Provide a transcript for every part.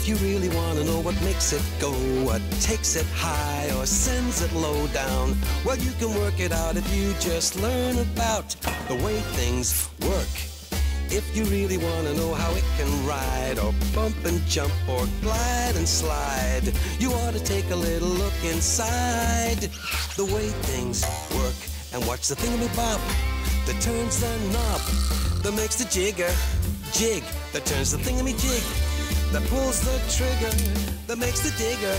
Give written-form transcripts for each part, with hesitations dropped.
If you really want to know what makes it go, what takes it high or sends it low down, well, you can work it out if you just learn about the way things work. If you really want to know how it can ride or bump and jump or glide and slide, you ought to take a little look inside the way things work and watch the thingamabob that turns the knob, that makes the jigger jig, that turns the thingamajig, that pulls the trigger, that makes the digger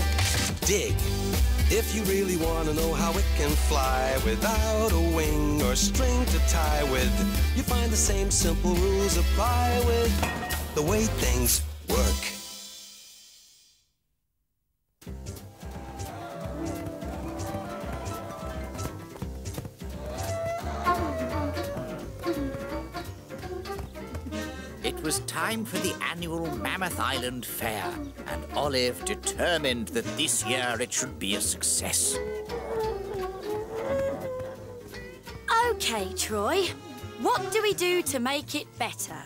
dig. If you really want to know how it can fly without a wing or string to tie with, you find the same simple rules apply with the way things work. It was time for the annual Mammoth Island Fair, and Olive determined that this year it should be a success. OK, Troy. What do we do to make it better?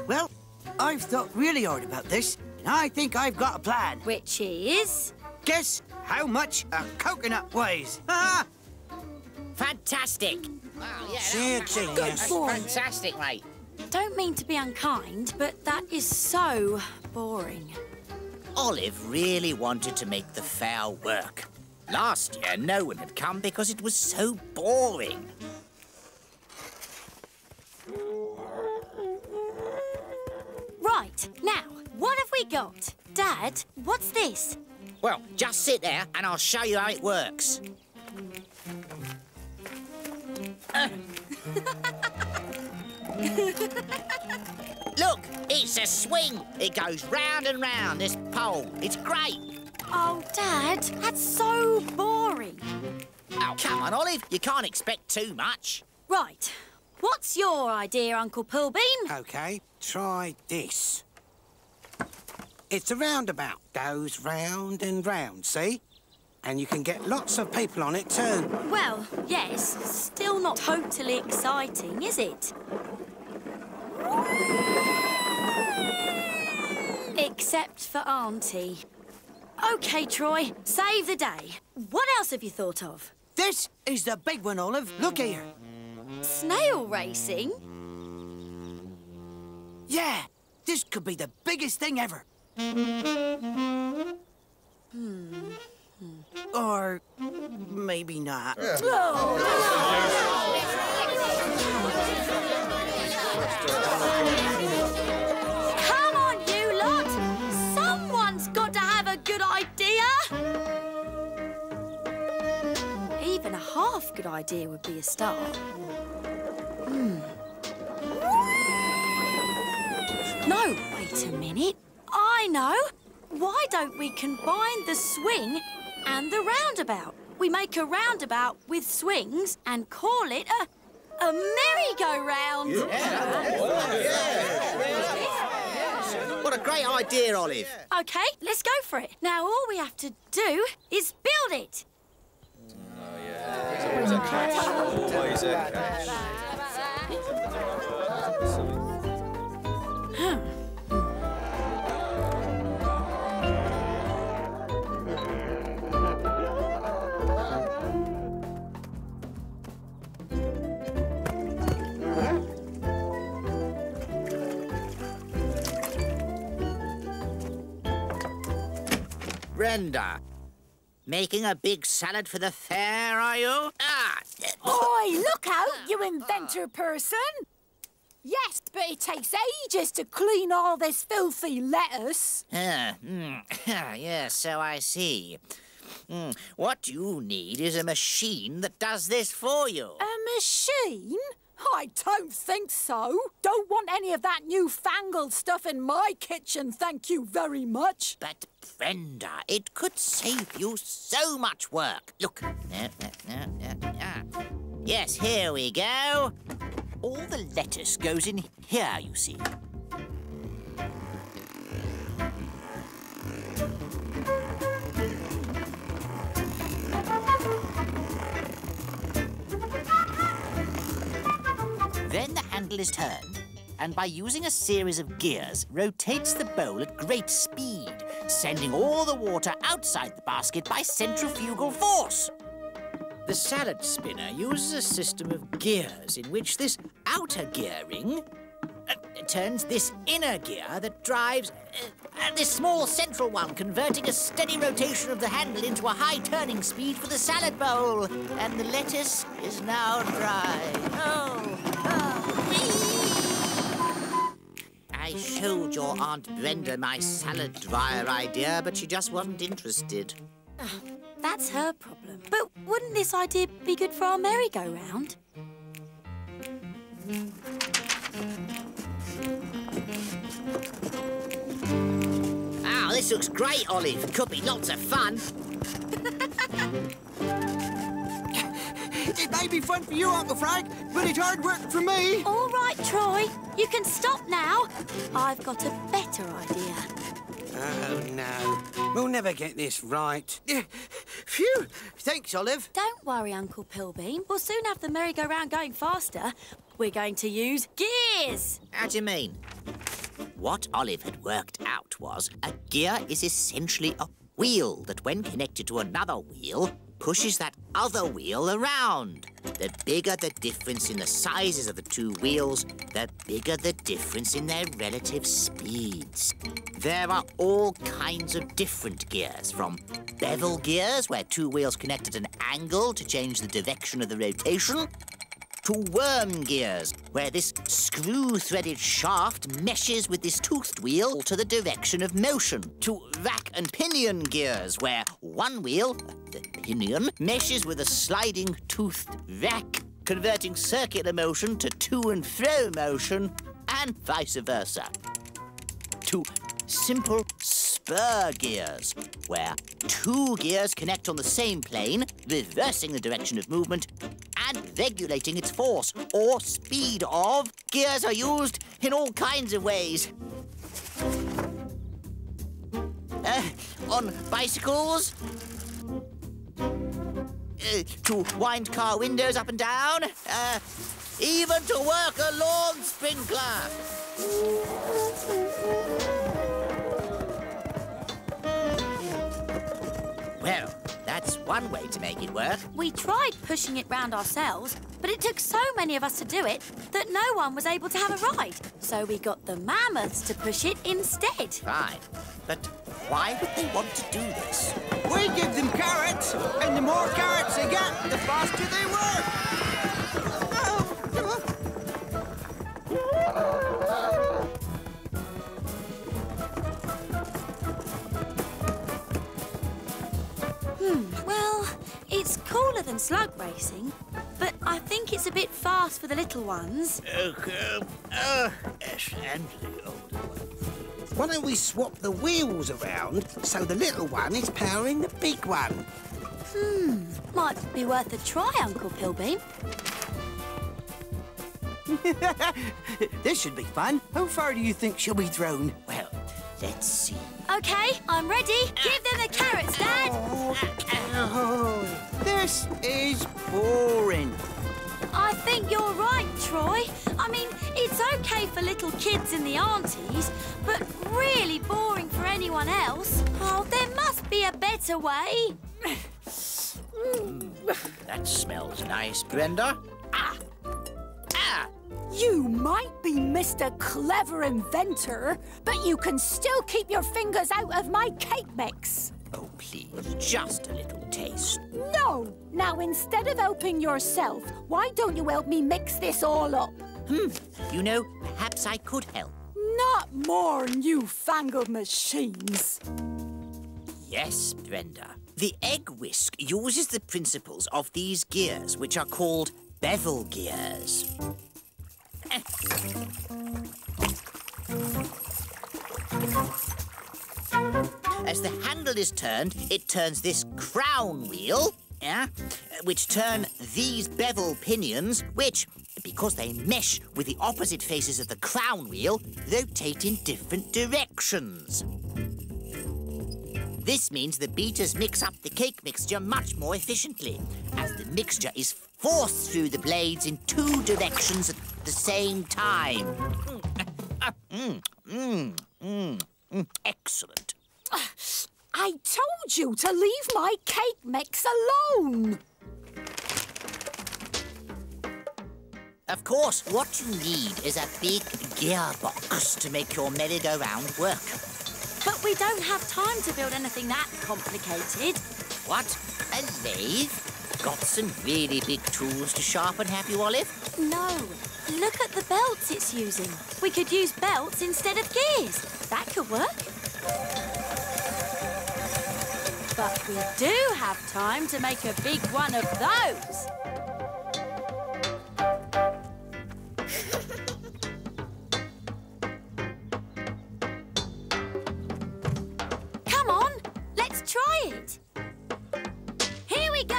Well, I've thought really hard about this, and I think I've got a plan. Which is? Guess how much a coconut weighs? Ah! Fantastic! Wow, yeah, that's fantastic, mate. Don't mean to be unkind, but that is so boring. Olive really wanted to make the fair work. Last year, no one had come because it was so boring. Right, now, what have we got? Dad, what's this? Well, just sit there and I'll show you how it works. Look, it's a swing. It goes round and round this pole. It's great. Oh, Dad, that's so boring. Oh, come on, Olive. You can't expect too much. Right. What's your idea, Uncle Pullbeam? OK, try this. It's a roundabout. Goes round and round, see? And you can get lots of people on it too. Well, yes. Still not totally exciting, is it? Except for Auntie. OK, Troy, save the day. What else have you thought of? This is the big one, Olive. Look here. Snail racing? Yeah, this could be the biggest thing ever. Or maybe not. Come on, you lot! Someone's got to have a good idea! Even a half good idea would be a start. No, wait a minute. I know. Why don't we combine the swing and the roundabout? We make a roundabout with swings and call it a merry-go-round. What a great idea, Olive. OK, let's go for it. Now, all we have to do is build it. Always a catch. Always a catch. Brenda, making a big salad for the fair, are you? Oi, look out, you inventor person! Yes, but it takes ages to clean all this filthy lettuce. Yes, so I see. What you need is a machine that does this for you. A machine? I don't think so. Don't want any of that newfangled stuff in my kitchen, thank you very much. But, Brenda, it could save you so much work. Look. Yes, here we go. All the lettuce goes in here, you see. Then the handle is turned, and by using a series of gears, rotates the bowl at great speed, sending all the water outside the basket by centrifugal force. The salad spinner uses a system of gears in which this outer gear ring turns this inner gear that drives this small central one, converting a steady rotation of the handle into a high turning speed for the salad bowl. And the lettuce is now dry. I showed your Aunt Brenda my salad dryer idea, but she just wasn't interested. That's her problem. But wouldn't this idea be good for our merry-go-round? Oh, this looks great, Olive. Could be lots of fun. It may be fun for you, Uncle Frank, but it's hard work for me. All right, Troy. You can stop now. I've got a better idea. Oh, no. We'll never get this right. Phew! Thanks, Olive. Don't worry, Uncle Pilbeam. We'll soon have the merry-go-round going faster. We're going to use gears. How do you mean? What Olive had worked out was a gear is essentially a wheel that, when connected to another wheel, pushes that other wheel around. The bigger the difference in the sizes of the two wheels, the bigger the difference in their relative speeds. There are all kinds of different gears, from bevel gears, where two wheels connect at an angle to change the direction of the rotation, to worm gears, where this screw-threaded shaft meshes with this toothed wheel to the direction of motion, to rack and pinion gears, where one wheel, the pinion, meshes with a sliding toothed rack, converting circular motion to to and fro motion, and vice versa. To simple spur gears, where two gears connect on the same plane, reversing the direction of movement and regulating its force or speed of. Gears are used in all kinds of ways. On bicycles, to wind car windows up and down, even to work a lawn sprinkler. Well, that's one way to make it work. We tried pushing it round ourselves, but it took so many of us to do it that no one was able to have a ride. So we got the mammoths to push it instead. Fine. But why would they want to do this? We give them carrots, and the more carrots they get, the faster they work. Well, it's cooler than slug racing, but I think it's a bit fast for the little ones. Yes, and the older one. Why don't we swap the wheels around so the little one is powering the big one? Might be worth a try, Uncle Pilbeam. This should be fun. How far do you think she'll be thrown? Well, let's see. OK, I'm ready. Give them the carrots, Dad. This is boring. I think you're right, Troy. I mean, it's OK for little kids and the aunties, but really boring for anyone else. Oh, there must be a better way. That smells nice, Brenda. You might be Mr. Clever Inventor, but you can still keep your fingers out of my cake mix. Oh, please, just a little taste. No! Now, instead of helping yourself, why don't you help me mix this all up? You know, perhaps I could help. Not more newfangled machines. Yes, Brenda. The egg whisk uses the principles of these gears, which are called bevel gears. As the handle is turned, it turns this crown wheel, which turn these bevel pinions, which, because they mesh with the opposite faces of the crown wheel, rotate in different directions. This means the beaters mix up the cake mixture much more efficiently, as the mixture is forced through the blades in two directions at the same time. Excellent. I told you to leave my cake mix alone. Of course, what you need is a big gearbox to make your merry-go-round work. But we don't have time to build anything that complicated. What? A lathe? Got some really big tools to sharpen, have you, Olive? No. Look at the belts it's using. We could use belts instead of gears. That could work. But we do have time to make a big one of those. Come on, let's try it. Here we go.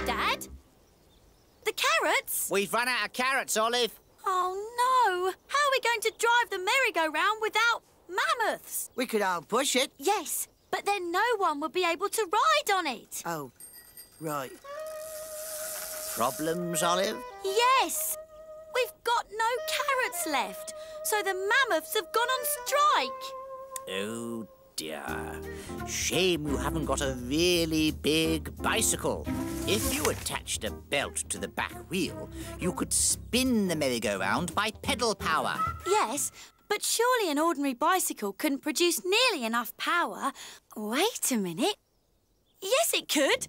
Dad? The carrots? We've run out of carrots, Olive. Oh, no. How are we going to drive the merry-go-round without mammoths? We could all push it. Yes, but then no one would be able to ride on it. Oh, right. Problems, Olive? Yes. We've got no carrots left, so the mammoths have gone on strike. Oh, dear. Shame you haven't got a really big bicycle. If you attached a belt to the back wheel, you could spin the merry-go-round by pedal power. Yes, but surely an ordinary bicycle couldn't produce nearly enough power. Wait a minute. Yes, it could.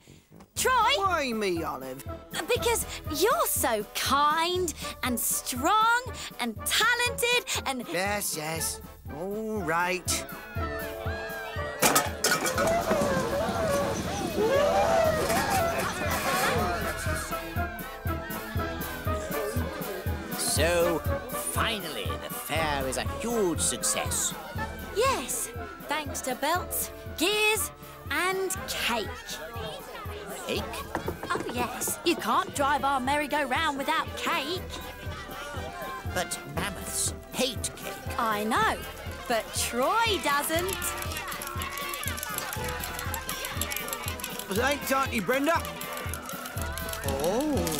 Try. Why me, Olive? Because you're so kind and strong and talented and... Yes, yes. All right. So, finally, the fair is a huge success. Yes, thanks to belts, gears and cake. Cake? Oh, yes. You can't drive our merry-go-round without cake. But mammoths hate cake. I know, but Troy doesn't. Thanks, Auntie Brenda. Oh.